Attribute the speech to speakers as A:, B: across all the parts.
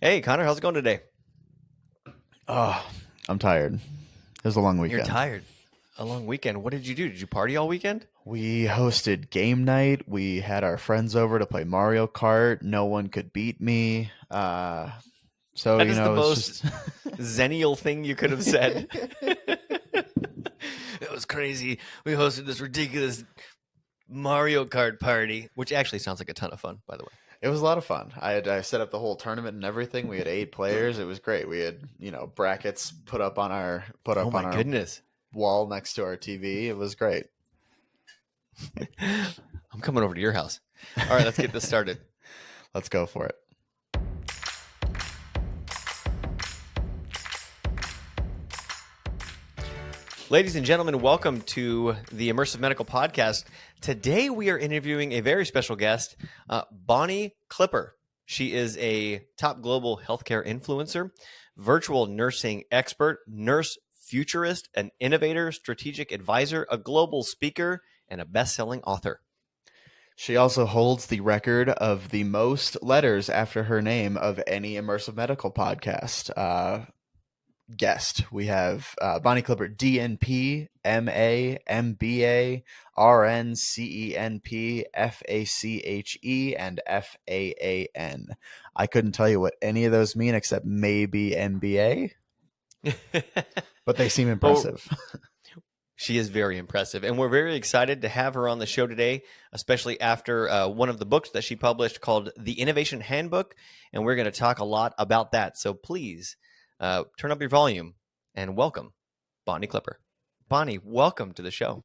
A: Hey, Connor, how's it going today?
B: Oh, I'm tired. It was a long
A: You're
B: weekend.
A: tired. A long weekend. What did you do? Did you party all weekend?
B: We hosted game night. We had our friends over to play Mario Kart. No one could beat me. So,
A: That is the
B: it's
A: most
B: just.
A: zennial thing you could have said. It was crazy. We hosted this ridiculous Mario Kart party, which actually sounds like a ton of fun, by the way.
B: It was a lot of fun. I set up the whole tournament and everything. We had 8 players. It was great. We had, brackets put
A: Oh
B: up on
A: my
B: our
A: goodness.
B: wall next to our TV. It was great.
A: I'm coming over to your house. All right, let's get this started.
B: Let's go for it.
A: Ladies and gentlemen, welcome to the Immersive Medical Podcast. Today we are interviewing a very special guest, Bonnie Clipper. She is a top global healthcare influencer, virtual nursing expert, nurse futurist, an innovator, strategic advisor, a global speaker, and a best-selling author.
B: She also holds the record of the most letters after her name of any immersive medical podcast. Guest. We have Bonnie Clipper, DNP, MA, MBA, RN, CENP, FACHE, and FAAN. I couldn't tell you what any of those mean except maybe MBA, but they seem
A: But
B: impressive.
A: she is very impressive, and we're very excited to have her on the show today, especially after one of the books that she published called The Innovation Handbook, and we're going to talk a lot about that. So please turn up your volume and welcome Bonnie Clipper. Bonnie, welcome to the show.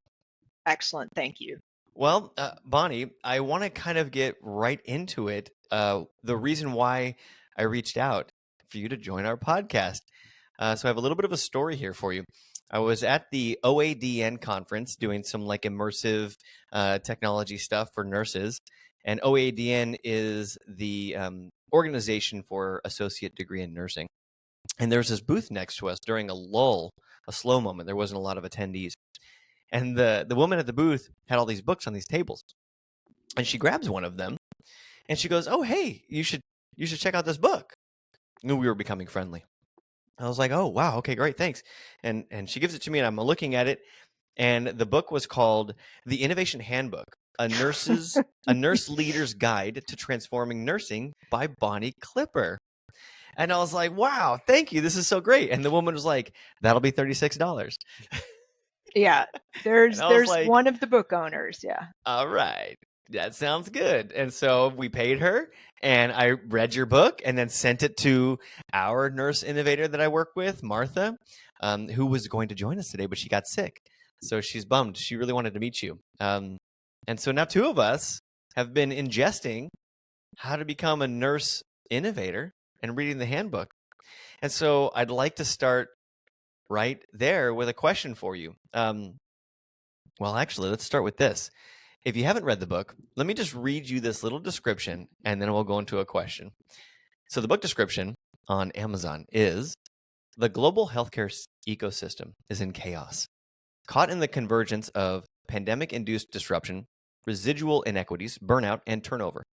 C: Excellent. Thank you.
A: Well, Bonnie, I want to kind of get right into it. The reason why I reached out for you to join our podcast. So I have a little bit of a story here for you. I was at the OADN conference doing some like immersive technology stuff for nurses. And OADN is the organization for associate degree in nursing. And there was this booth next to us during a lull, a slow moment. There wasn't a lot of attendees. And the woman at the booth had all these books on these tables. And she grabs one of them and she goes, "Oh, hey, you should check out this book." Knew we were becoming friendly. I was like, "Oh, wow, okay, great, thanks." And she gives it to me and I'm looking at it, and the book was called The Innovation Handbook, a nurse leader's guide to transforming nursing by Bonnie Clipper. And I was like, "Wow, thank you. This is so great." And the woman was like, "That'll be $36."
C: Yeah,
A: And
C: there's
A: I was
C: there's
A: like,
C: one of the book owners. Yeah.
A: "All right. That sounds good." And so we paid her, and I read your book and then sent it to our nurse innovator that I work with, Martha, who was going to join us today, but she got sick. So she's bummed. She really wanted to meet you. And so now two of us have been ingesting how to become a nurse innovator and reading the handbook. And so I'd like to start right there with a question for you. Well, actually, let's start with this. If you haven't read the book, let me just read you this little description and then we'll go into a question. So, the book description on Amazon is: the global healthcare ecosystem is in chaos, caught in the convergence of pandemic induced disruption, residual inequities, burnout, and turnover.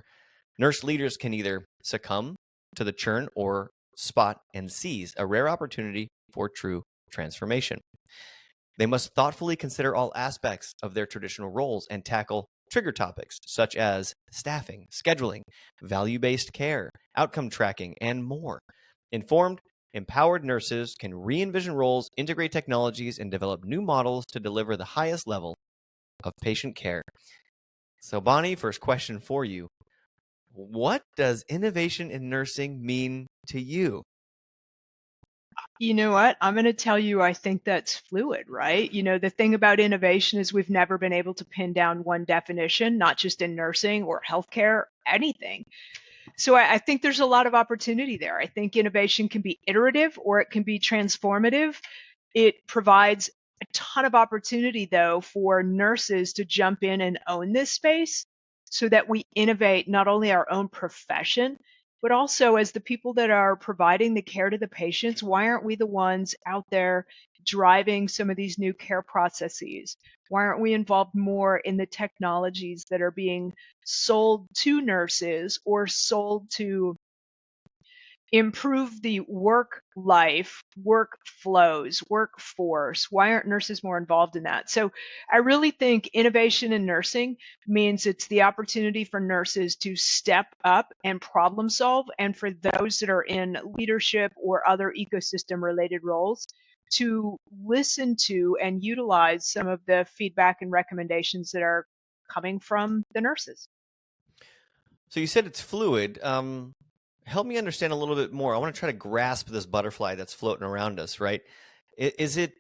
A: Nurse leaders can either succumb to the churn or spot and seize a rare opportunity for true transformation. They must thoughtfully consider all aspects of their traditional roles and tackle trigger topics such as staffing, scheduling, value-based care, outcome tracking, and more. Informed, empowered nurses can re-envision roles, integrate technologies, and develop new models to deliver the highest level of patient care. So, Bonnie, first question for you. What does innovation in nursing mean to you?
C: You know what? I'm going to tell you, I think that's fluid, right? The thing about innovation is we've never been able to pin down one definition, not just in nursing or healthcare, anything. So I think there's a lot of opportunity there. I think innovation can be iterative or it can be transformative. It provides a ton of opportunity, though, for nurses to jump in and own this space so that we innovate not only our own profession, but also as the people that are providing the care to the patients. Why aren't we the ones out there driving some of these new care processes? Why aren't we involved more in the technologies that are being sold to nurses or sold to improve the work life, work flows, workforce. Why aren't nurses more involved in that? So I really think innovation in nursing means it's the opportunity for nurses to step up and problem solve, and for those that are in leadership or other ecosystem related roles to listen to and utilize some of the feedback and recommendations that are coming from the nurses.
A: So you said it's fluid. Help me understand a little bit more. I want to try to grasp this butterfly that's floating around us, right? Is it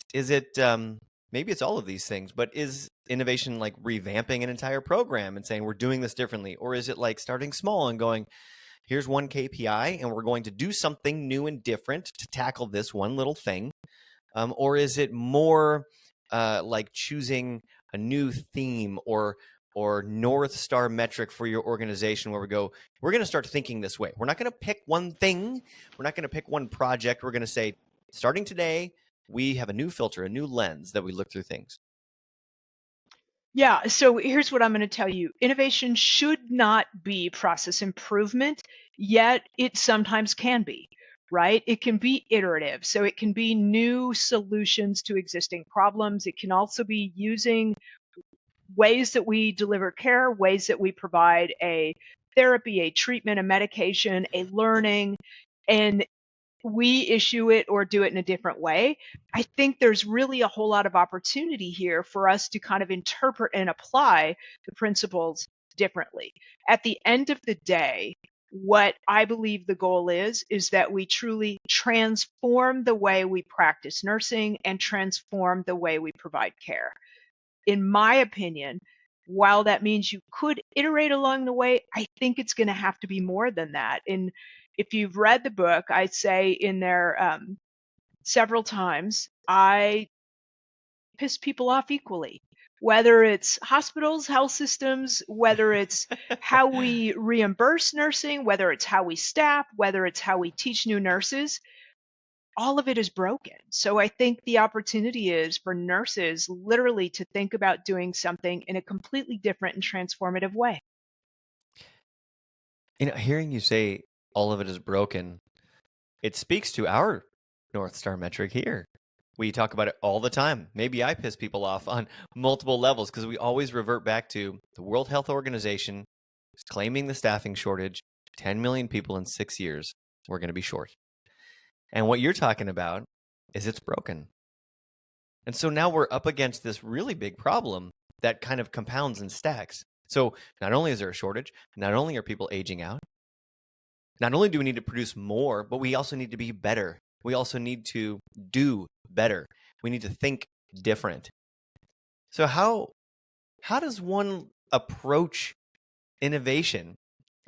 A: maybe it's all of these things, but is innovation like revamping an entire program and saying we're doing this differently? Or is it like starting small and going, here's one KPI and we're going to do something new and different to tackle this one little thing? Or is it more like choosing a new theme or North Star metric for your organization where we go, we're going to start thinking this way. We're not going to pick one thing. We're not going to pick one project. We're going to say, starting today, we have a new filter, a new lens that we look through things.
C: Yeah, so here's what I'm going to tell you. Innovation should not be process improvement, yet it sometimes can be, right? It can be iterative. So it can be new solutions to existing problems. It can also be using ways that we deliver care, ways that we provide a therapy, a treatment, a medication, a learning, and we issue it or do it in a different way. I think there's really a whole lot of opportunity here for us to kind of interpret and apply the principles differently. At the end of the day, what I believe the goal is that we truly transform the way we practice nursing and transform the way we provide care. In my opinion, while that means you could iterate along the way, I think it's going to have to be more than that. And if you've read the book, I say in there several times, I piss people off equally, whether it's hospitals, health systems, whether it's how we reimburse nursing, whether it's how we staff, whether it's how we teach new nurses. All of it is broken. So I think the opportunity is for nurses literally to think about doing something in a completely different and transformative way.
A: Hearing you say all of it is broken, it speaks to our North Star metric here. We talk about it all the time. Maybe I piss people off on multiple levels because we always revert back to the World Health Organization is claiming the staffing shortage, 10 million people in 6 years, we're going to be short. And what you're talking about is it's broken. And so now we're up against this really big problem that kind of compounds and stacks. So not only is there a shortage, not only are people aging out, not only do we need to produce more, but we also need to be better. We also need to do better. We need to think different. So how does one approach innovation?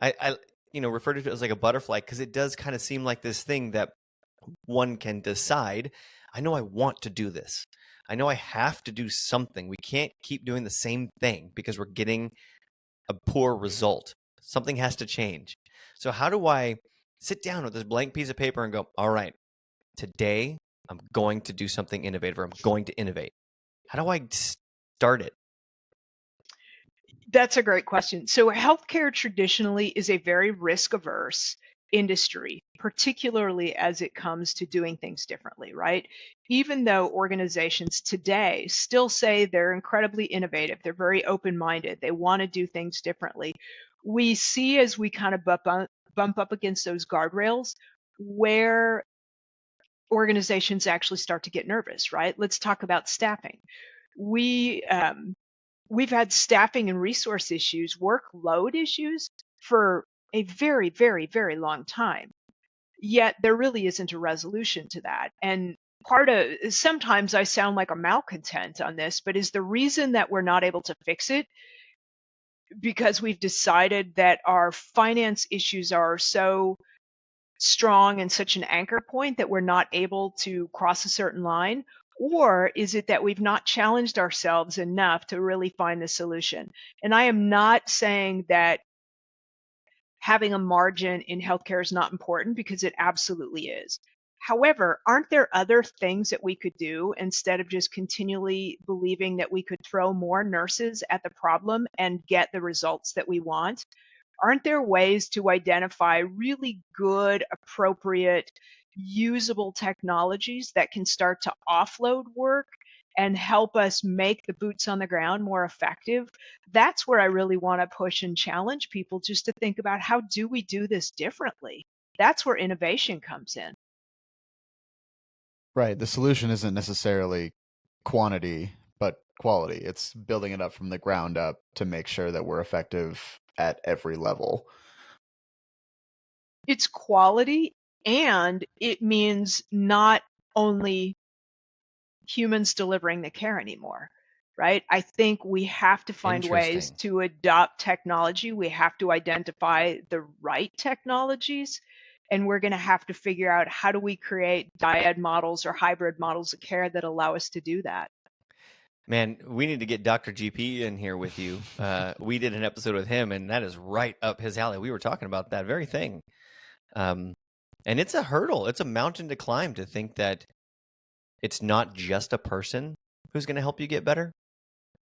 A: I refer to it as like a butterfly because it does kind of seem like this thing that one can decide, I know I want to do this. I know I have to do something. We can't keep doing the same thing because we're getting a poor result. Something has to change. So how do I sit down with this blank piece of paper and go, all right, today I'm going to do something innovative, or I'm going to innovate? How do I start it?
C: That's a great question. So healthcare traditionally is a very risk-averse industry, particularly as it comes to doing things differently, right? Even though organizations today still say they're incredibly innovative, they're very open-minded, they want to do things differently, we see as we kind of bump up against those guardrails where organizations actually start to get nervous, right? Let's talk about staffing. We've had staffing and resource issues, workload issues for a very, very, very long time. Yet there really isn't a resolution to that. And sometimes I sound like a malcontent on this, but is the reason that we're not able to fix it because we've decided that our finance issues are so strong and such an anchor point that we're not able to cross a certain line? Or is it that we've not challenged ourselves enough to really find the solution? And I am not saying that having a margin in healthcare is not important, because it absolutely is. However, aren't there other things that we could do instead of just continually believing that we could throw more nurses at the problem and get the results that we want? aren't there ways to identify really good, appropriate, usable technologies that can start to offload work and help us make the boots on the ground more effective? That's where I really want to push and challenge people, just to think about, how do we do this differently? That's where innovation comes in.
B: Right. The solution isn't necessarily quantity, but quality. It's building it up from the ground up to make sure that we're effective at every level.
C: It's quality, and it means not only humans delivering the care anymore, right? I think we have to find ways
A: Interesting.
C: to adopt technology. We have to identify the right technologies, and we're going to have to figure out, how do we create dyad models or hybrid models of care that allow us to do that.
A: Man, we need to get Dr. GP in here with you. We did an episode with him, and that is right up his alley. We were talking about that very thing. And it's a hurdle. It's a mountain to climb, to think that it's not just a person who's going to help you get better.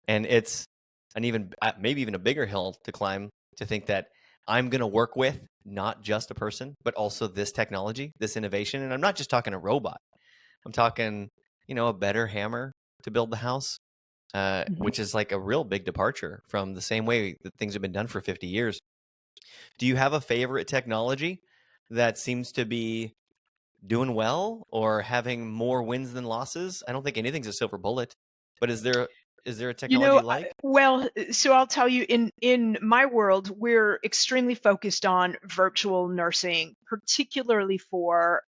A: And it's an even, maybe even a bigger hill to climb, to think that I'm going to work with not just a person, but also this technology, this innovation. And I'm not just talking a robot. I'm talking, a better hammer to build the house, which is like a real big departure from the same way that things have been done for 50 years. Do you have a favorite technology that seems to be doing well or having more wins than losses? I don't think anything's a silver bullet, but is there a technology you like?
C: Well, so I'll tell you, in my world, we're extremely focused on virtual nursing, particularly for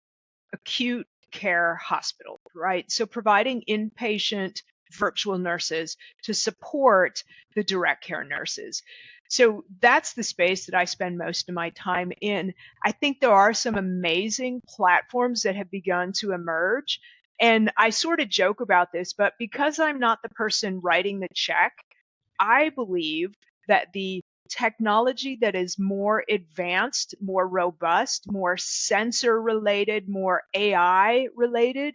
C: acute care hospitals, right? So providing inpatient virtual nurses to support the direct care nurses. So that's the space that I spend most of my time in. I think there are some amazing platforms that have begun to emerge. And I sort of joke about this, but because I'm not the person writing the check, I believe that the technology that is more advanced, more robust, more sensor related, more AI related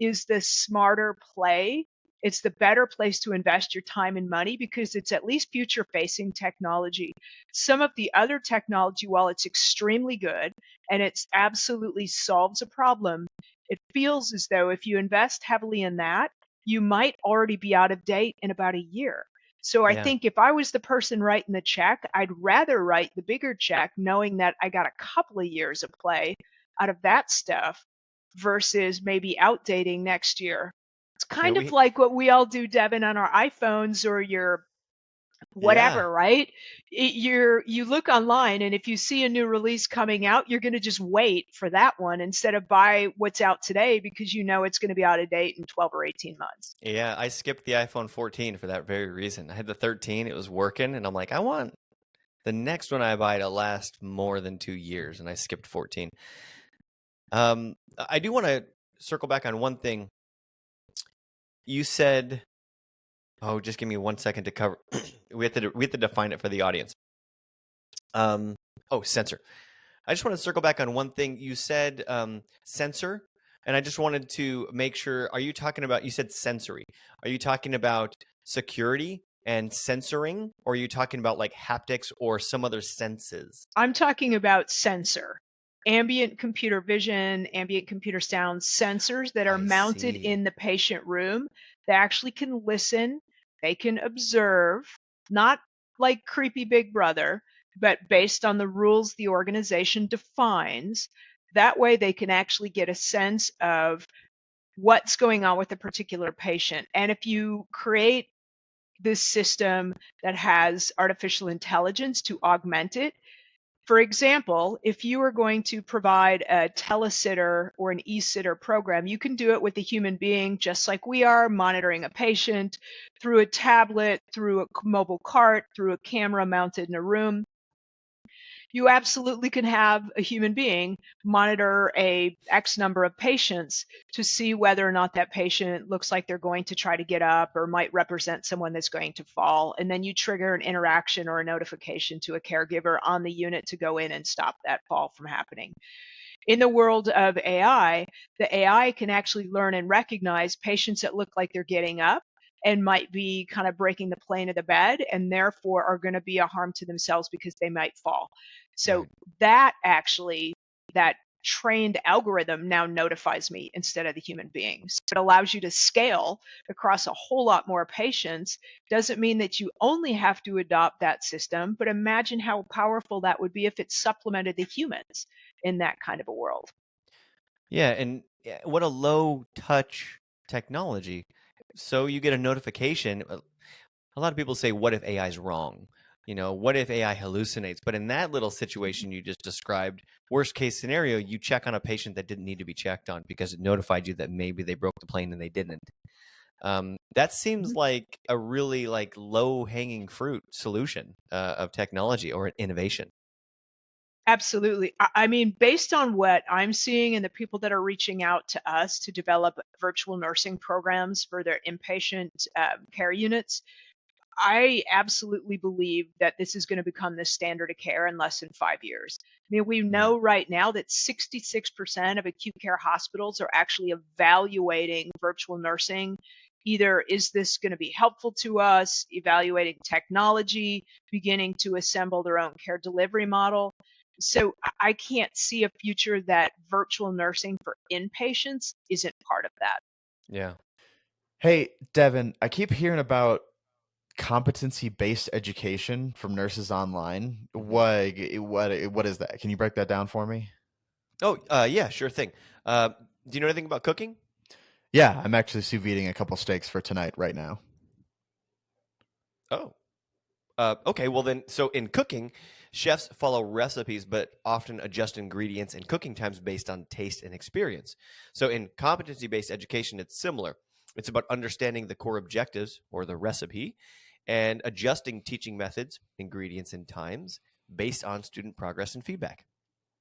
C: is the smarter play. It's the better place to invest your time and money, because it's at least future facing technology. Some of the other technology, while it's extremely good and it's absolutely solves a problem, it feels as though if you invest heavily in that, you might already be out of date in about a year. So I
A: Yeah.
C: think if I was the person writing the check, I'd rather write the bigger check knowing that I got a couple of years of play out of that stuff versus maybe outdating next year. It's
A: Yeah,
C: kind of like what we all do, Devin, on our iPhones or your
A: yeah.
C: whatever, right? You look online, and if you see a new release coming out, you're going to just wait for that one instead of buy what's out today, because you know it's going to be out of date in 12 or 18 months.
A: Yeah, I skipped the iPhone 14 for that very reason. I had the 13, it was working, and I'm like, I want the next one I buy to last more than 2 years, and I skipped 14. I do want to circle back on one thing. You said, oh, just give me 1 second to cover. we have to define it for the audience. Sensor. I just want to circle back on one thing. You said sensor, and I just wanted to make sure, are you talking about, you said sensory. Are you talking about security and censoring, or are you talking about like haptics or some other senses?
C: I'm talking about sensor, ambient computer vision, ambient computer sound sensors that are
A: I
C: mounted
A: see.
C: in the patient room. They actually can listen, they can observe, not like creepy Big Brother, but based on the rules the organization defines. That way they can actually get a sense of what's going on with a particular patient. And if you create this system that has artificial intelligence to augment it, for example, if you are going to provide a telesitter or an e-sitter program, you can do it with a human being just like we are, monitoring a patient through a tablet, through a mobile cart, through a camera mounted in a room. You absolutely can have a human being monitor a X number of patients to see whether or not that patient looks like they're going to try to get up or might represent someone that's going to fall. And then you trigger an interaction or a notification to a caregiver on the unit to go in and stop that fall from happening. In the world of AI, the AI can actually learn and recognize patients that look like they're getting up and might be kind of breaking the plane of the bed, and therefore are going to be a harm to themselves because they might fall. So
A: Right.
C: that trained algorithm now notifies me instead of the human being. So it allows you to scale across a whole lot more patients. Doesn't mean that you only have to adopt that system, but imagine how powerful that would be if it supplemented the humans in that kind of a world.
A: Yeah, and what a low touch technology. So you get a notification. A lot of people say, what if AI is wrong? What if AI hallucinates? But in that little situation you just described, worst case scenario, you check on a patient that didn't need to be checked on because it notified you that maybe they broke the plane and they didn't. That seems like a really low hanging fruit solution of technology or innovation.
C: Absolutely. I mean, based on what I'm seeing and the people that are reaching out to us to develop virtual nursing programs for their inpatient care units, I absolutely believe that this is going to become the standard of care in less than 5 years. I mean, we know right now that 66% of acute care hospitals are actually evaluating virtual nursing. Either is this going to be helpful to us, evaluating technology, beginning to assemble their own care delivery model. So I can't see a future that virtual nursing for inpatients isn't part of that.
A: Yeah.
B: Hey, Devin, I keep hearing about competency-based education from nurses online. What is that? Can you break that down for me?
A: Oh, yeah, sure thing. Do you know anything about cooking?
B: Yeah, I'm actually sous videing a couple steaks for tonight right now.
A: Oh, okay. Well, then, so in cooking, chefs follow recipes but often adjust ingredients and cooking times based on taste and experience. So in competency based education, it's similar. It's about understanding the core objectives or the recipe and adjusting teaching methods, ingredients, and times based on student progress and feedback.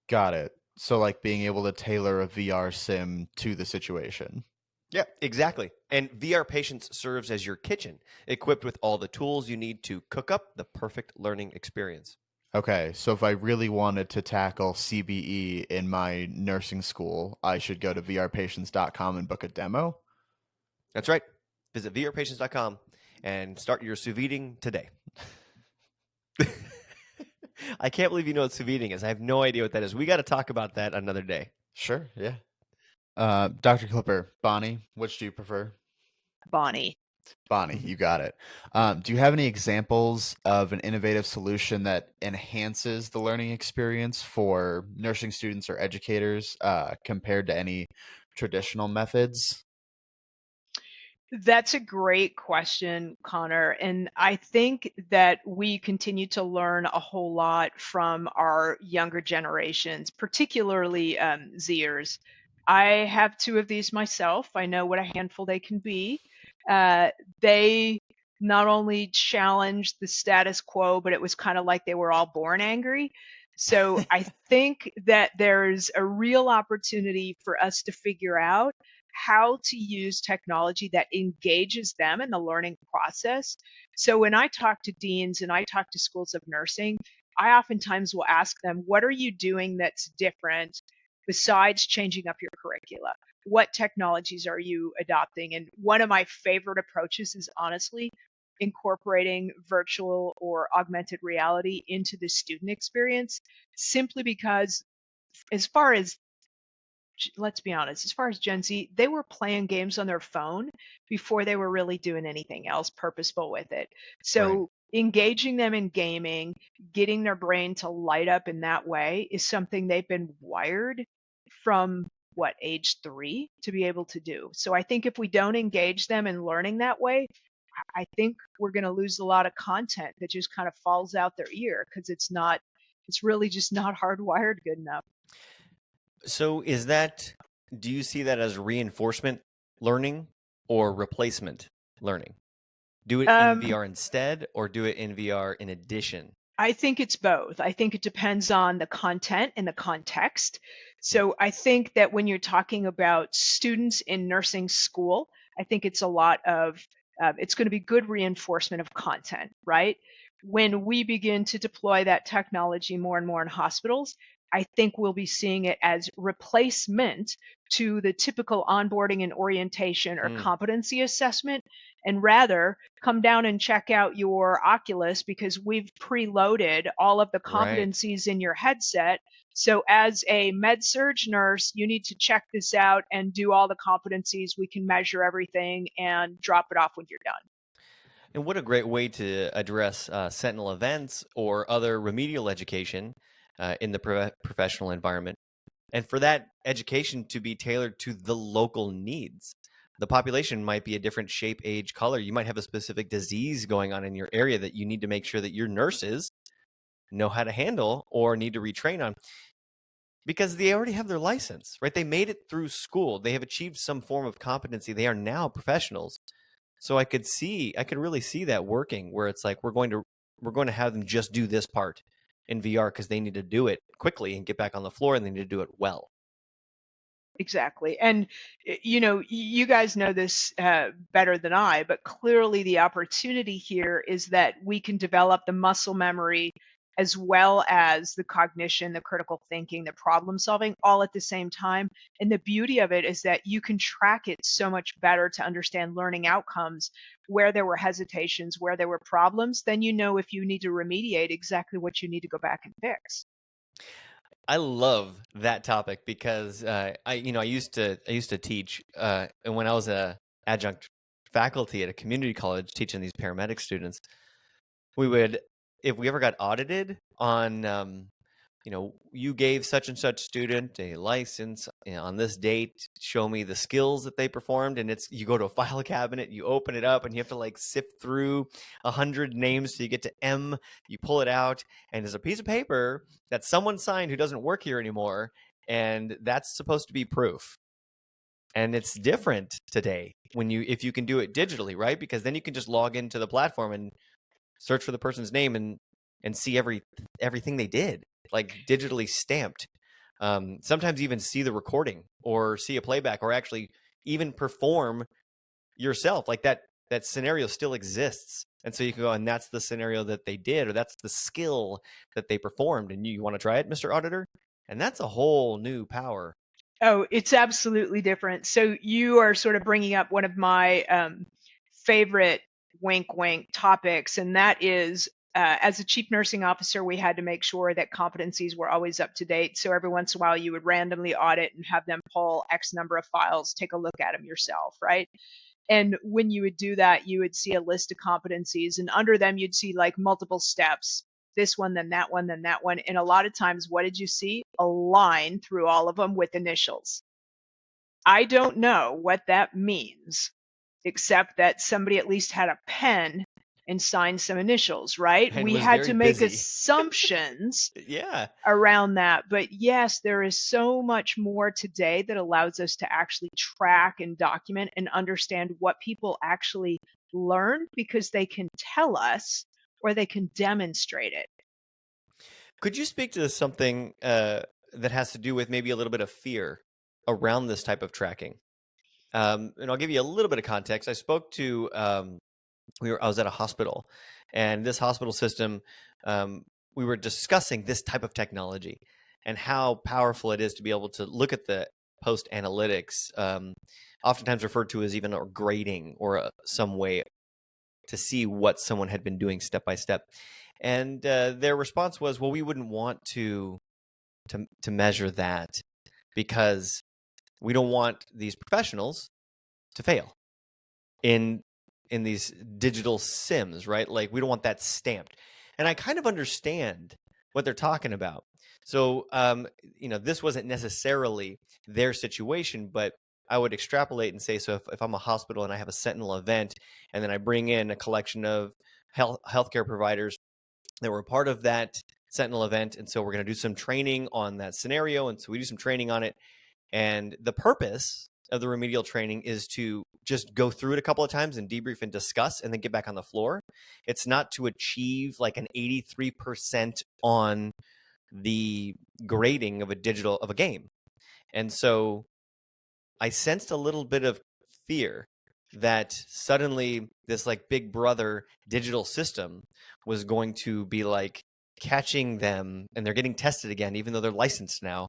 B: Got it. So like being able to tailor a VR sim to the situation.
A: Yeah, exactly. And VR Patience serves as your kitchen, equipped with all the tools you need to cook up the perfect learning experience.
B: Okay, so if I really wanted to tackle CBE in my nursing school, I should go to vrpatients.com and book a demo.
A: That's right. Visit vrpatience.com and start your sous videing today. I can't believe you know what sous videing is. I have no idea what that is. We got to talk about that another day.
B: Sure, yeah. Dr. Clipper, Bonnie, which do you prefer?
C: Bonnie.
B: Bonnie, you got it. Do you have any examples of an innovative solution that enhances the learning experience for nursing students or educators compared to any traditional methods?
C: That's a great question, Connor. And I think that we continue to learn a whole lot from our younger generations, particularly Zers. I have two of these myself. I know what a handful they can be. They not only challenged the status quo, but it was kind of like they were all born angry. So I think that there's a real opportunity for us to figure out how to use technology that engages them in the learning process. So when I talk to deans and I talk to schools of nursing, I oftentimes will ask them, what are you doing that's different besides changing up your curricula? What technologies are you adopting? And one of my favorite approaches is honestly incorporating virtual or augmented reality into the student experience, simply because as far as let's be honest, as far as Gen Z, they were playing games on their phone before they were really doing anything else purposeful with it. So engaging them in gaming, getting their brain to light up in that way is something they've been wired from what age 3 to be able to do. So I think if we don't engage them in learning that way, I think we're going to lose a lot of content that just kind of falls out their ear because it's really just not hardwired good enough.
A: So do you see that as reinforcement learning or replacement learning? Do it in VR instead or do it in VR in addition?
C: I think it's both. I think it depends on the content and the context. So I think that when you're talking about students in nursing school, I think it's a lot of, it's going to be good reinforcement of content, right? When we begin to deploy that technology more and more in hospitals, I think we'll be seeing it as replacement to the typical onboarding and orientation or competency assessment, and rather come down and check out your Oculus because we've preloaded all of the
A: Right.
C: competencies in your headset. So as a med surg nurse, you need to check this out and do all the competencies. We can measure everything and drop it off when you're done.
A: And what a great way to address sentinel events or other remedial education in the professional environment. And for that education to be tailored to the local needs. The population might be a different shape, age, color. You might have a specific disease going on in your area that you need to make sure that your nurses know how to handle or need to retrain on because they already have their license, right? They made it through school. They have achieved some form of competency. They are now professionals. So I could really see that working where it's like we're going to have them just do this part in VR because they need to do it quickly and get back on the floor and they need to do it well.
C: Exactly. And, you guys know this better than I, but clearly the opportunity here is that we can develop the muscle memory as well as the cognition, the critical thinking, the problem solving all at the same time. And the beauty of it is that you can track it so much better to understand learning outcomes, where there were hesitations, where there were problems. Then you know if you need to remediate exactly what you need to go back and fix.
A: I love that topic because I used to teach, and when I was a adjunct faculty at a community college teaching these paramedic students, we would, if we ever got audited on, you gave such and such student a license on this date, show me the skills that they performed, and you go to a file cabinet, you open it up, and you have to like sift through 100 names till you get to M. You pull it out, and there's a piece of paper that someone signed who doesn't work here anymore, and that's supposed to be proof. And it's different today if you can do it digitally, right? Because then you can just log into the platform and search for the person's name and see everything they did, like digitally stamped. Sometimes even see the recording or see a playback or actually even perform yourself. Like that scenario still exists. And so you can go, and that's the scenario that they did, or that's the skill that they performed. And you want to try it, Mr. Auditor? And that's a whole new power.
C: Oh, it's absolutely different. So you are sort of bringing up one of my favorite wink wink topics, and that is as a chief nursing officer, we had to make sure that competencies were always up to date. So every once in a while, you would randomly audit and have them pull X number of files, take a look at them yourself, right? And when you would do that, you would see a list of competencies, and under them, you'd see like multiple steps, this one, then that one, then that one. And a lot of times, what did you see? A line through all of them with initials. I don't know what that means, except that somebody at least had a pen and signed some initials, right?
A: And
C: We
A: was
C: had
A: very
C: to make
A: busy.
C: assumptions
A: Yeah.
C: around that. But yes, there is so much more today that allows us to actually track and document and understand what people actually learn because they can tell us or they can demonstrate it.
A: Could you speak to something that has to do with maybe a little bit of fear around this type of tracking? And I'll give you a little bit of context. I spoke to I was at a hospital, and this hospital system, we were discussing this type of technology and how powerful it is to be able to look at the post analytics, oftentimes referred to as even a grading or some way to see what someone had been doing step by step. And their response was, well, we wouldn't want to measure that because we don't want these professionals to fail in these digital sims, right? Like we don't want that stamped. And I kind of understand what they're talking about. So, this wasn't necessarily their situation, but I would extrapolate and say, so if I'm a hospital and I have a sentinel event, and then I bring in a collection of healthcare providers that were part of that sentinel event, and so we're going to do some training on that scenario, and so we do some training on it. And the purpose of the remedial training is to just go through it a couple of times and debrief and discuss and then get back on the floor. It's not to achieve like an 83% on the grading of a game. And so I sensed a little bit of fear that suddenly this like big brother digital system was going to be like catching them and they're getting tested again, even though they're licensed now.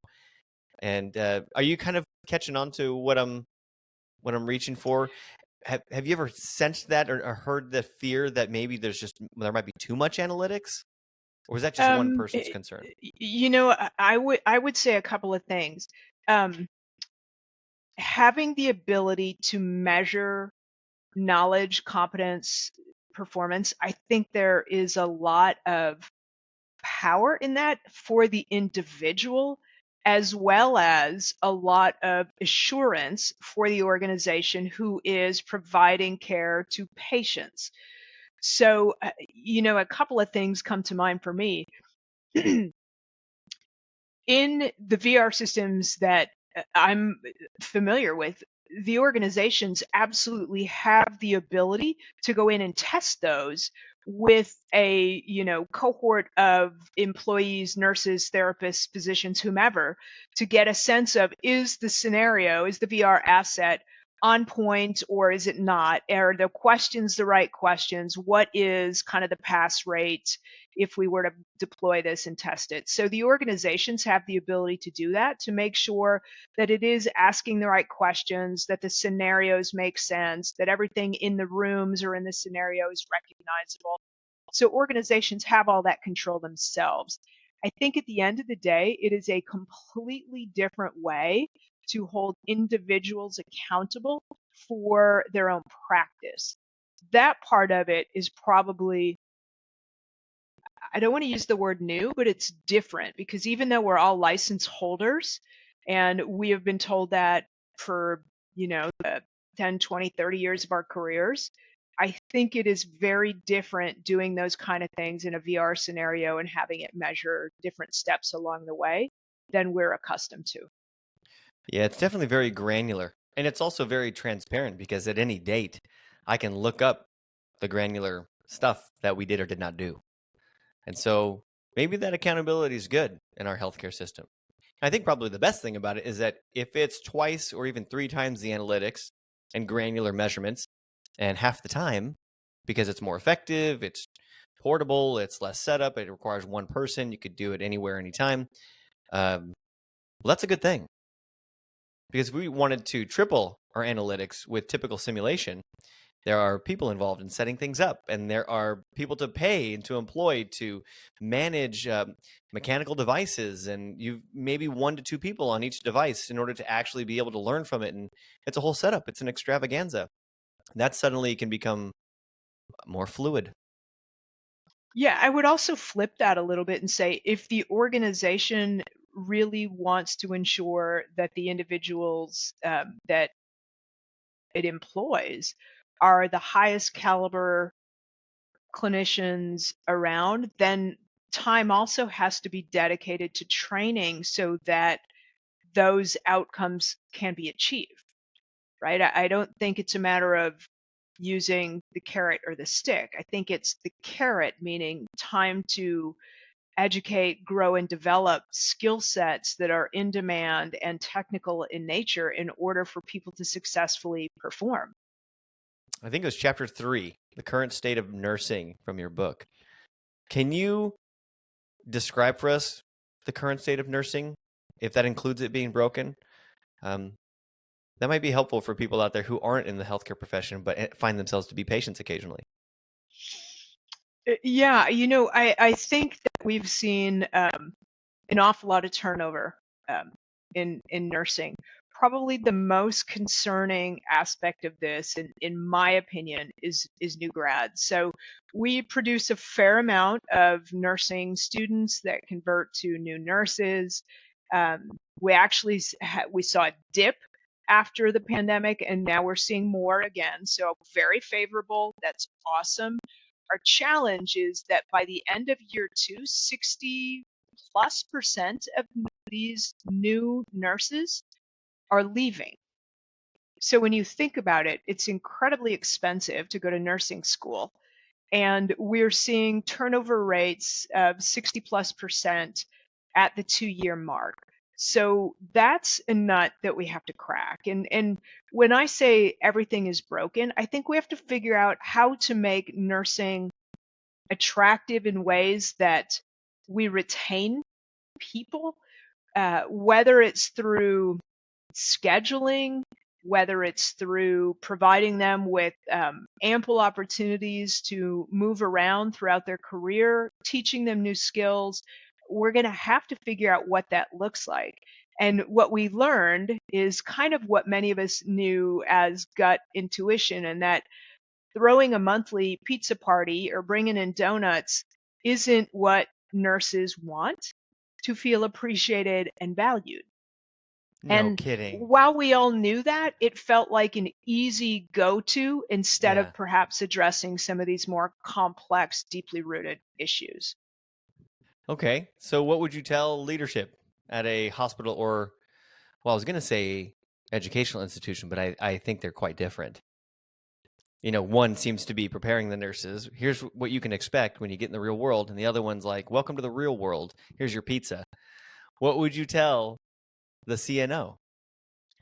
A: And are you kind of catching on to what I'm reaching for? Have you ever sensed that or heard the fear that maybe there might be too much analytics? Or was that just one person's concern?
C: I would say a couple of things. Having the ability to measure knowledge, competence, performance, I think there is a lot of power in that for the individual, as well as a lot of assurance for the organization who is providing care to patients. So, a couple of things come to mind for me. In the VR systems that I'm familiar with, the organizations absolutely have the ability to go in and test those with a cohort of employees, nurses, therapists, physicians, whomever, to get a sense of, is the VR asset on point or is it not? Are the questions the right questions? What is kind of the pass rate if we were to deploy this and test it? So the organizations have the ability to do that, to make sure that it is asking the right questions, that the scenarios make sense, that everything in the rooms or in the scenario is recognizable. So organizations have all that control themselves. I think at the end of the day, it is a completely different way to hold individuals accountable for their own practice. That part of it is probably, I don't want to use the word new, but it's different, because even though we're all license holders and we have been told that for, the 10, 20, 30 years of our careers, I think it is very different doing those kind of things in a VR scenario and having it measure different steps along the way than we're accustomed to.
A: Yeah, it's definitely very granular. And it's also very transparent, because at any date, I can look up the granular stuff that we did or did not do. And so maybe that accountability is good in our healthcare system. I think probably the best thing about it is that if it's twice or even 3 times the analytics and granular measurements, and half the time, because it's more effective, it's portable, it's less setup, it requires one person, you could do it anywhere, anytime. Well, that's a good thing. Because if we wanted to triple our analytics with typical simulation, there are people involved in setting things up, and there are people to pay and to employ to manage mechanical devices, and you've maybe 1 to 2 people on each device in order to actually be able to learn from it. And it's a whole setup. It's an extravaganza. That suddenly can become more fluid.
C: Yeah, I would also flip that a little bit and say, if the organization really wants to ensure that the individuals that it employs are the highest caliber clinicians around, then time also has to be dedicated to training so that those outcomes can be achieved, right? I don't think it's a matter of using the carrot or the stick. I think it's the carrot, meaning time to educate, grow, and develop skill sets that are in demand and technical in nature in order for people to successfully perform.
A: I think it was chapter 3, the current state of nursing, from your book. Can you describe for us the current state of nursing, if that includes it being broken? That might be helpful for people out there who aren't in the healthcare profession but find themselves to be patients occasionally.
C: Yeah, I think that we've seen an awful lot of turnover in nursing. Probably the most concerning aspect of this, in my opinion, is new grads. So we produce a fair amount of nursing students that convert to new nurses. We actually we saw a dip after the pandemic, and now we're seeing more again. So very favorable. That's awesome. Our challenge is that by the end of year 2, 60+% of these new nurses are leaving. So when you think about it, it's incredibly expensive to go to nursing school. And we're seeing turnover rates of 60+% at the 2-year mark. So that's a nut that we have to crack. And when I say everything is broken, I think we have to figure out how to make nursing attractive in ways that we retain people, whether it's through scheduling, whether it's through providing them with ample opportunities to move around throughout their career, teaching them new skills. We're going to have to figure out what that looks like. And what we learned is kind of what many of us knew as gut intuition, and that throwing a monthly pizza party or bringing in donuts isn't what nurses want to feel appreciated and valued.
A: No
C: And
A: kidding.
C: while we all knew that, it felt like an easy go-to instead
A: Yeah.
C: of perhaps addressing some of these more complex, deeply rooted issues.
A: Okay. So what would you tell leadership at a hospital or, well, I was going to say educational institution, but I think they're quite different. One seems to be preparing the nurses. Here's what you can expect when you get in the real world. And the other one's like, welcome to the real world. Here's your pizza. What would you tell the CNO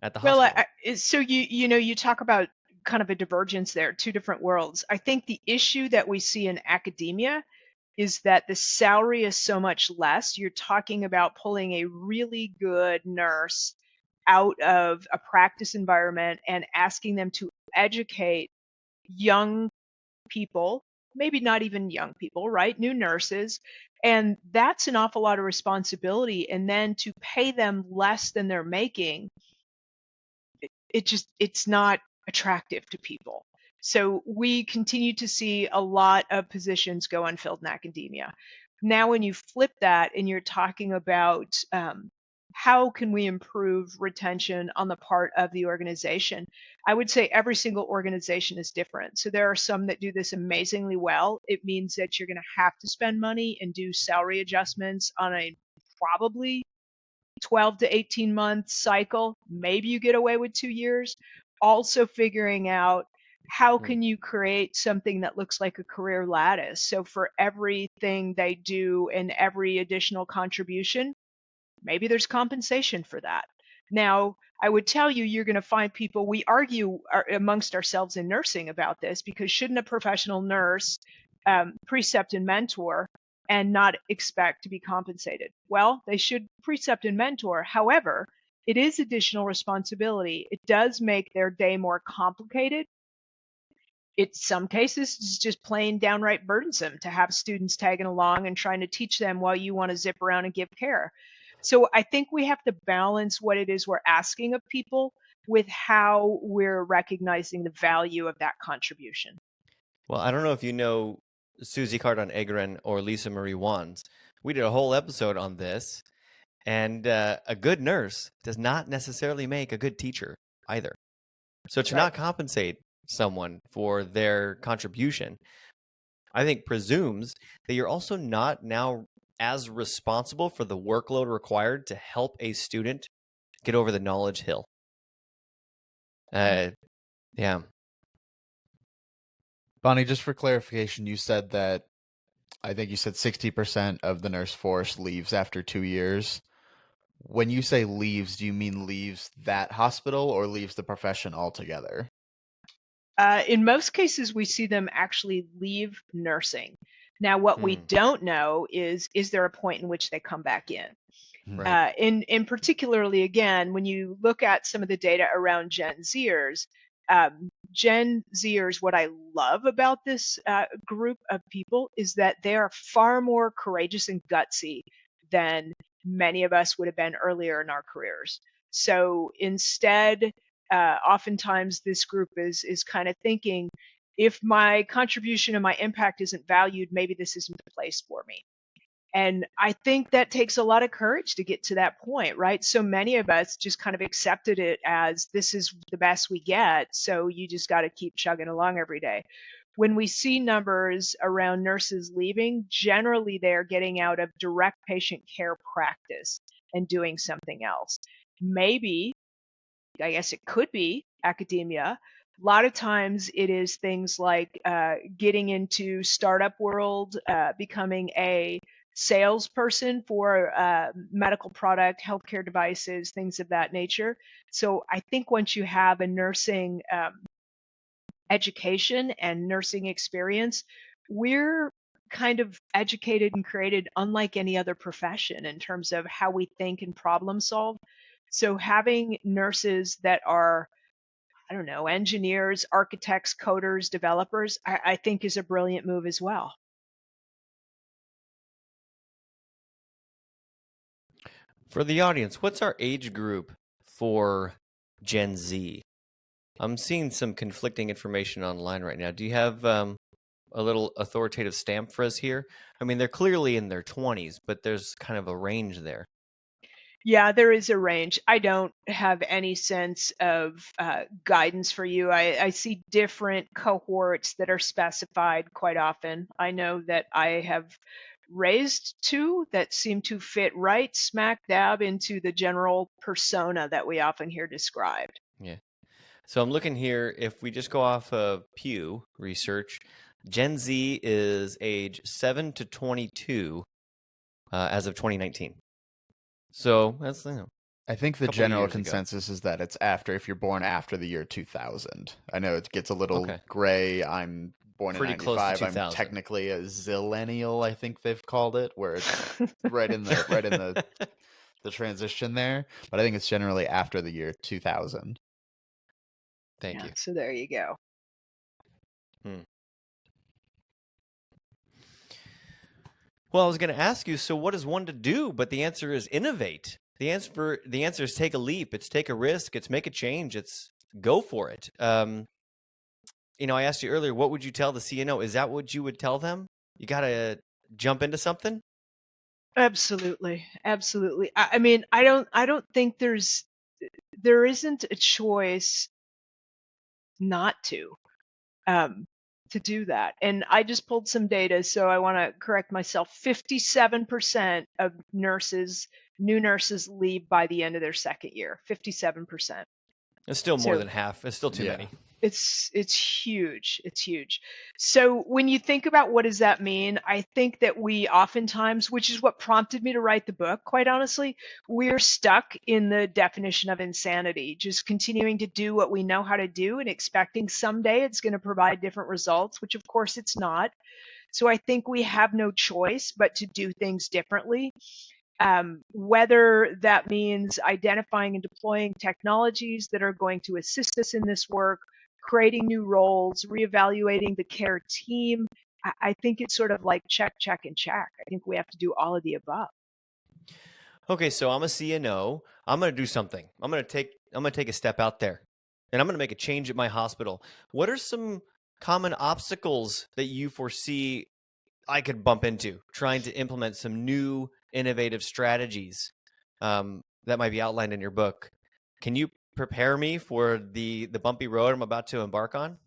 A: at the
C: Well,
A: hospital?
C: so you talk about kind of a divergence there, two different worlds. I think the issue that we see in academia is that the salary is so much less. You're talking about pulling a really good nurse out of a practice environment and asking them to educate young people, maybe not even young people, right? New nurses. And that's an awful lot of responsibility. And then to pay them less than they're making, it's not attractive to people. So we continue to see a lot of positions go unfilled in academia. Now, when you flip that and you're talking about how can we improve retention on the part of the organization, I would say every single organization is different. So there are some that do this amazingly well. It means that you're going to have to spend money and do salary adjustments on a probably 12 to 18 month cycle. Maybe you get away with 2 years. Also figuring out how
A: Hmm.
C: can you create something that looks like a career lattice. So for everything they do and every additional contribution, maybe there's compensation for that. Now, I would tell you, you're going to find people, we argue amongst ourselves in nursing about this, because shouldn't a professional nurse precept and mentor and not expect to be compensated? Well, they should precept and mentor. However, it is additional responsibility. It does make their day more complicated. In some cases, it's just plain downright burdensome to have students tagging along and trying to teach them while you want to zip around and give care. So I think we have to balance what it is we're asking of people with how we're recognizing the value of that contribution.
A: Well, I don't know if you know Susie Cardon-Egren or Lisa Marie Wands. We did a whole episode on this, and a good nurse does not necessarily make a good teacher either. So
C: That's
A: to
C: right.
A: not compensate someone for their contribution, I think presumes that you're also not now as responsible for the workload required to help a student get over the knowledge hill. Yeah.
B: Bonnie, just for clarification, you said that I think you said 60% of the nurse force leaves after 2 years. When you say leaves, do you mean leaves that hospital or leaves the profession altogether?
C: In most cases, we see them actually leave nursing. Now, what we don't know is there a point in which they come back in?
A: Right.
C: In particularly, again, when you look at some of the data around Gen Zers, what I love about this group of people is that they are far more courageous and gutsy than many of us would have been earlier in our careers. So instead, oftentimes this group is kind of thinking, if my contribution and my impact isn't valued, maybe this isn't the place for me. And I think that takes a lot of courage to get to that point, right? So many of us just kind of accepted it as this is the best we get, so you just got to keep chugging along every day. When we see numbers around nurses leaving, generally they're getting out of direct patient care practice and doing something else. Maybe, I guess it could be academia. A lot of times it is things like getting into startup world, becoming a salesperson for medical product, healthcare devices, things of that nature. So I think once you have a nursing education and nursing experience, we're kind of educated and created unlike any other profession in terms of how we think and problem solve. So having nurses that are, I don't know, engineers, architects, coders, developers, I think is a brilliant move as well.
A: For the audience, what's our age group for Gen Z? I'm seeing some conflicting information online right now. Do you have a little authoritative stamp for us here? I mean, they're clearly in their 20s, but there's kind of a range there.
C: Yeah, there is a range. I don't have any sense of guidance for you. I see different cohorts that are specified quite often. I know that I have raised two that seem to fit right smack dab into the general persona that we often hear described.
A: Yeah. So I'm looking here. If we just go off of Pew research, Gen Z is age 7 to 22 as of 2019. So that's,
B: I think the
A: couple
B: general
A: years ago.
B: consensus is that it's after, if you're born after the year 2000. I know it gets a little
A: Okay.
B: gray. I'm born
A: Pretty
B: in
A: close to
B: 95. I'm
A: 2000.
B: technically a zillennial, I think they've called it, where it's right in the transition there. But I think it's generally after the year 2000.
A: Thank you.
C: So there you go.
A: Well, I was going to ask you, so what is one to do? But the answer is innovate. The answer is take a leap. It's take a risk. It's make a change. It's go for it. I asked you earlier, what would you tell the CNO? Is that what you would tell them? You got to jump into something?
C: Absolutely. I mean, I don't think there isn't a choice not to do that. And I just pulled some data, so I want to correct myself. 57% of new nurses leave by the end of their second year. 57%.
A: It's still more
C: So-
A: than half. It's still too
B: Yeah.
A: many.
C: It's huge. It's huge. So when you think about what does that mean, I think that we oftentimes, which is what prompted me to write the book, quite honestly, we're stuck in the definition of insanity, just continuing to do what we know how to do and expecting someday it's going to provide different results, which of course it's not. So I think we have no choice but to do things differently. Whether that means identifying and deploying technologies that are going to assist us in this work, creating new roles, reevaluating the care team. I think it's sort of like check, check, and check. I think we have to do all of the above.
A: Okay, so I'm a CNO. I'm going to do something. I'm going to take a step out there, and I'm going to make a change at my hospital. What are some common obstacles that you foresee I could bump into trying to implement some new innovative strategies that might be outlined in your book? Can you prepare me for the bumpy road I'm about to embark on?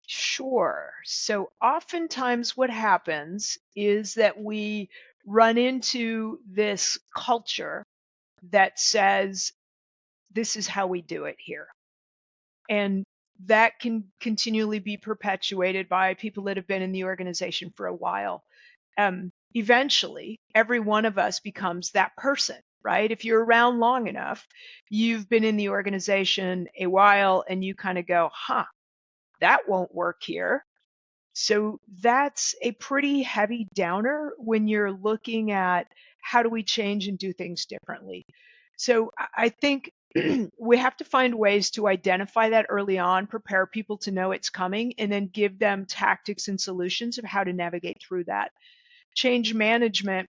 C: Sure. So oftentimes what happens is that we run into this culture that says, this is how we do it here. And that can continually be perpetuated by people that have been in the organization for a while. Eventually, every one of us becomes that person, right? If you're around long enough, you've been in the organization a while and you kind of go, that won't work here. So that's a pretty heavy downer when you're looking at how do we change and do things differently. So I think we have to find ways to identify that early on, prepare people to know it's coming, and then give them tactics and solutions of how to navigate through that. Change management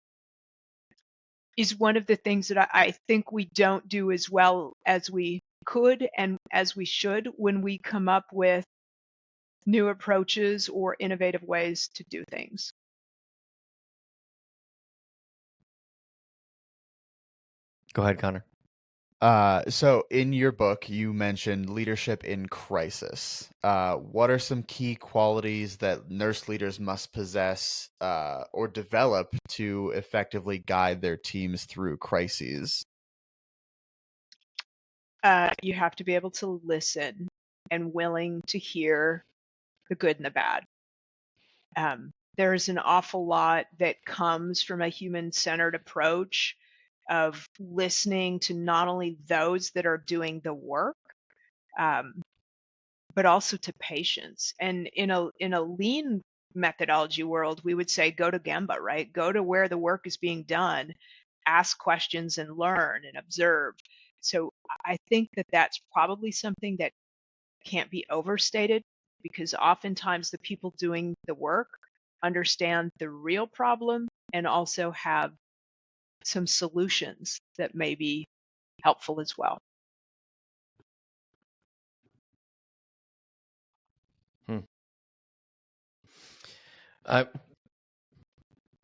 C: is one of the things that I think we don't do as well as we could and as we should when we come up with new approaches or innovative ways to do things.
A: Go ahead, Connor.
B: So in your book, you mentioned leadership in crisis. What are some key qualities that nurse leaders must possess or develop to effectively guide their teams through crises?
C: You have to be able to listen and willing to hear the good and the bad. There's an awful lot that comes from a human-centered approach of listening to not only those that are doing the work, but also to patients. And in a lean methodology world, we would say go to Gemba, right? Go to where the work is being done, ask questions and learn and observe. So I think that that's probably something that can't be overstated, because oftentimes the people doing the work understand the real problem and also have some solutions that may be helpful as well.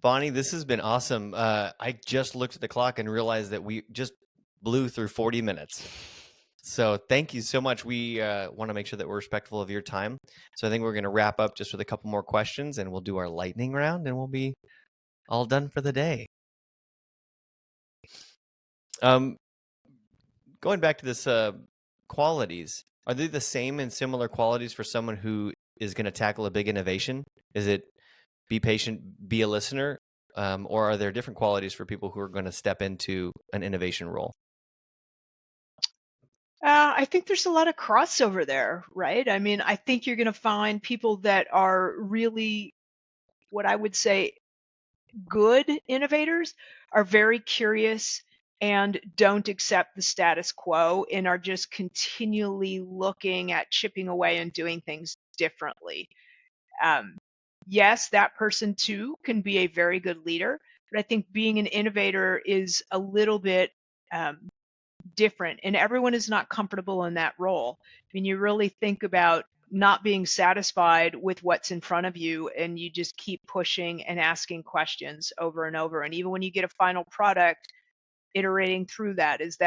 A: Bonnie, this has been awesome. I just looked at the clock and realized that we just blew through 40 minutes. So thank you so much. We want to make sure that we're respectful of your time. So I think we're going to wrap up just with a couple more questions, and we'll do our lightning round, and we'll be all done for the day. Going back to this qualities, are they the same and similar qualities for someone who is going to tackle a big innovation? Is it be patient, be a listener, or are there different qualities for people who are going to step into an innovation role?
C: I think there's a lot of crossover there, right? I mean, I think you're going to find people that are really, what I would say, good innovators, are very curious and don't accept the status quo and are just continually looking at chipping away and doing things differently. Yes, that person too can be a very good leader, but I think being an innovator is a little bit different, and everyone is not comfortable in that role. I mean, you really think about not being satisfied with what's in front of you, and you just keep pushing and asking questions over and over. And even when you get a final product, iterating through that. Is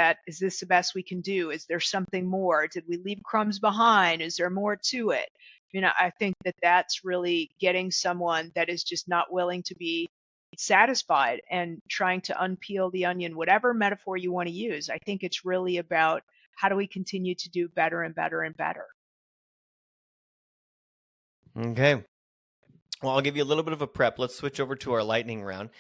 C: this the best we can do? Is there something more? Did we leave crumbs behind? Is there more to it? You know, I think that that's really getting someone that is just not willing to be satisfied and trying to unpeel the onion, whatever metaphor you want to use. I think it's really about how do we continue to do better and better and better.
A: Okay. Well, I'll give you a little bit of a prep. Let's switch over to our lightning round.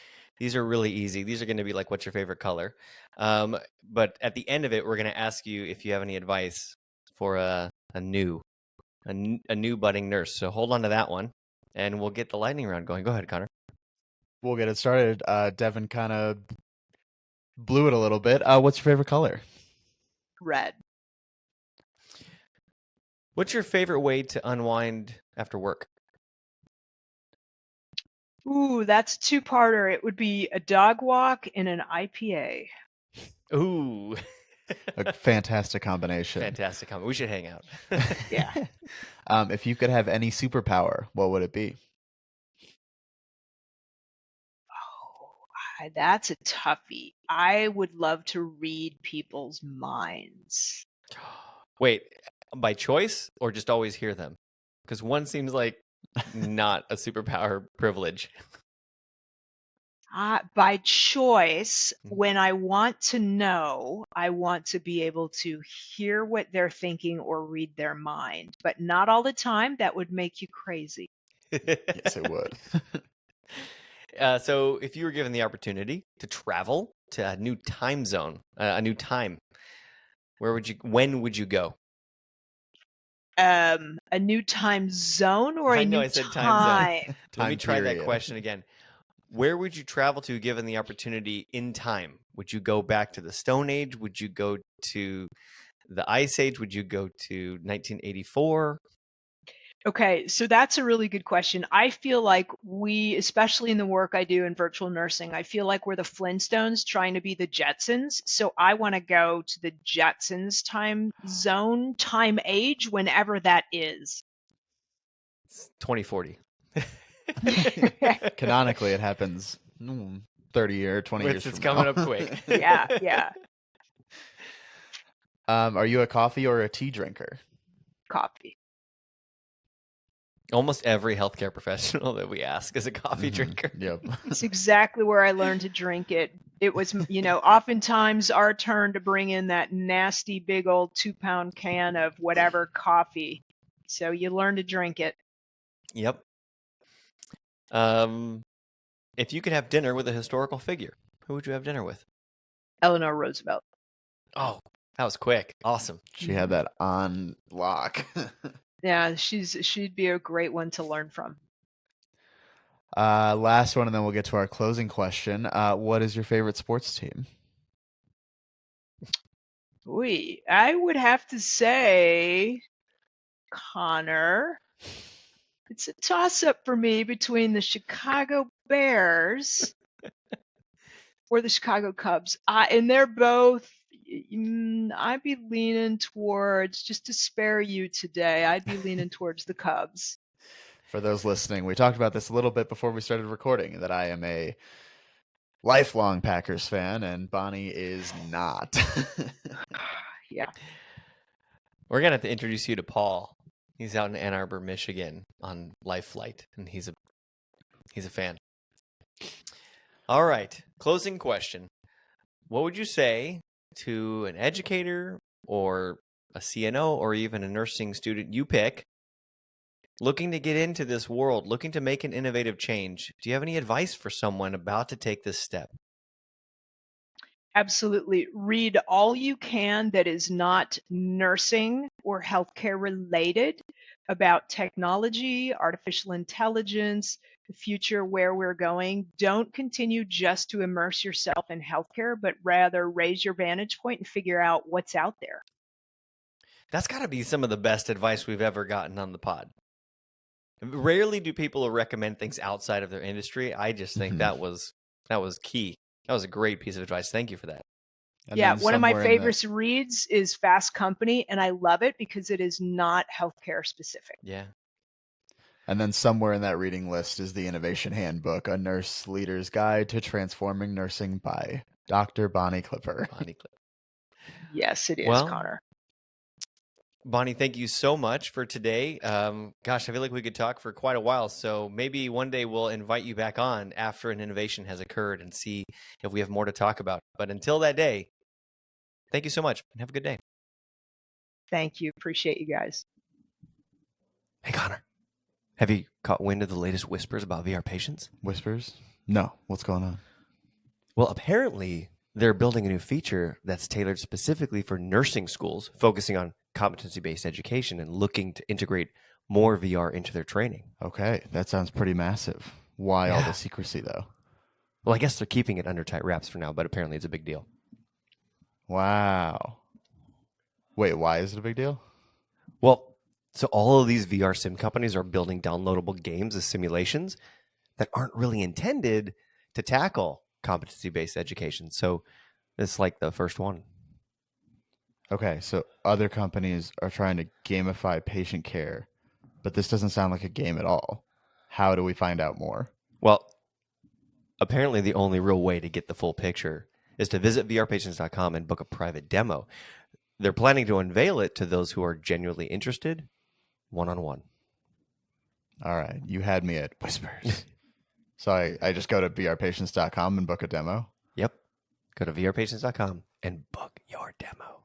A: These are really easy. These are going to be like, what's your favorite color? But at the end of it, we're going to ask you if you have any advice for a new budding nurse. So hold on to that one, and we'll get the lightning round going. Go ahead, Connor.
B: We'll get it started. Devin kind of blew it a little bit. What's your favorite color?
C: Red.
A: What's your favorite way to unwind after work?
C: Ooh, that's a two-parter. It would be a dog walk and an IPA.
A: Ooh.
B: A fantastic combination.
A: Fantastic comment. We should hang out.
C: Yeah.
B: If you could have any superpower, what would it be?
C: Oh, that's a toughie. I would love to read people's minds.
A: Wait, by choice or just always hear them? Because one seems like not a superpower privilege.
C: By choice, when I want to know, I want to be able to hear what they're thinking or read their mind, but not all the time. That would make you crazy.
B: Yes, it would.
A: So if you were given the opportunity to travel to a new time zone, a new time, when would you go?
C: A new time zone or a new
A: I said
C: time?
A: time zone. Let me try that question again. Where would you travel to given the opportunity in time? Would you go back to the Stone Age? Would you go to the Ice Age? Would you go to 1984?
C: Okay, so that's a really good question. I feel like we, especially in the work I do in virtual nursing, I feel like we're the Flintstones trying to be the Jetsons. So I want to go to the Jetsons time zone, time age, whenever that is.
A: It's 2040.
B: Canonically, it happens 30 or 20 years
A: It's
B: from
A: coming
B: now.
A: up quick.
C: Yeah.
B: Are you a coffee or a tea drinker?
C: Coffee.
A: Almost every healthcare professional that we ask is a coffee drinker.
B: Yep.
C: It's exactly where I learned to drink it. It was, oftentimes our turn to bring in that nasty big old 2-pound can of whatever coffee. So you learn to drink it.
A: Yep. If you could have dinner with a historical figure, who would you have dinner with?
C: Eleanor Roosevelt.
A: Oh, that was quick. Awesome.
B: She had that on lock.
C: Yeah, she'd be a great one to learn from.
B: Last one, and then we'll get to our closing question. What is your favorite sports team?
C: I would have to say, Connor, it's a toss-up for me between the Chicago Bears or the Chicago Cubs. And they're both, I'd be leaning towards, just to spare you today, I'd be leaning towards the Cubs.
B: For those listening, we talked about this a little bit before we started recording, that I am a lifelong Packers fan, and Bonnie is not.
C: Yeah.
A: We're gonna have to introduce you to Paul. He's out in Ann Arbor, Michigan, on Life Flight, and he's a fan. All right, closing question: what would you say to an educator or a CNO or even a nursing student, you pick, looking to get into this world, looking to make an innovative change? Do you have any advice for someone about to take this step?
C: Absolutely. Read all you can that is not nursing or healthcare related about technology, artificial intelligence, the future, where we're going. Don't continue just to immerse yourself in healthcare, but rather raise your vantage point and figure out what's out there.
A: That's got to be some of the best advice we've ever gotten on the pod. Rarely do people recommend things outside of their industry. I just think that was key. That was a great piece of advice. Thank you for that.
B: And
C: Yeah,
B: then
C: one of my
B: somewhere in
C: favorite reads is Fast Company, and I love it because it is not healthcare specific.
A: Yeah.
B: And then somewhere in that reading list is the Innovation Handbook, A Nurse Leader's Guide to Transforming Nursing by Dr. Bonnie Clipper.
C: Yes, it is,
A: Well,
C: Connor.
A: Bonnie, thank you so much for today. Gosh, I feel like we could talk for quite a while. So maybe one day we'll invite you back on after an innovation has occurred and see if we have more to talk about. But until that day, thank you so much and have a good day.
C: Thank you. Appreciate you guys.
A: Hey, Connor, have you caught wind of the latest whispers about VR patients?
B: Whispers? No. What's going on?
A: Well, apparently they're building a new feature that's tailored specifically for nursing schools, focusing on competency-based education and looking to integrate more VR into their training.
B: Okay, that sounds pretty massive. Why all the secrecy, though?
A: Well, I guess they're keeping it under tight wraps for now, but apparently it's a big deal.
B: Wow. Wait, why is it a big deal?
A: Well, so all of these VR sim companies are building downloadable games as simulations that aren't really intended to tackle competency-based education. So it's like the first one.
B: Okay, so other companies are trying to gamify patient care, but this doesn't sound like a game at all. How do we find out more?
A: Well, apparently the only real way to get the full picture is to visit vrpatients.com and book a private demo. They're planning to unveil it to those who are genuinely interested, one-on-one.
B: All right, you had me at whispers. So I just go to vrpatients.com and book a demo?
A: Yep. Go to vrpatients.com and book your demo.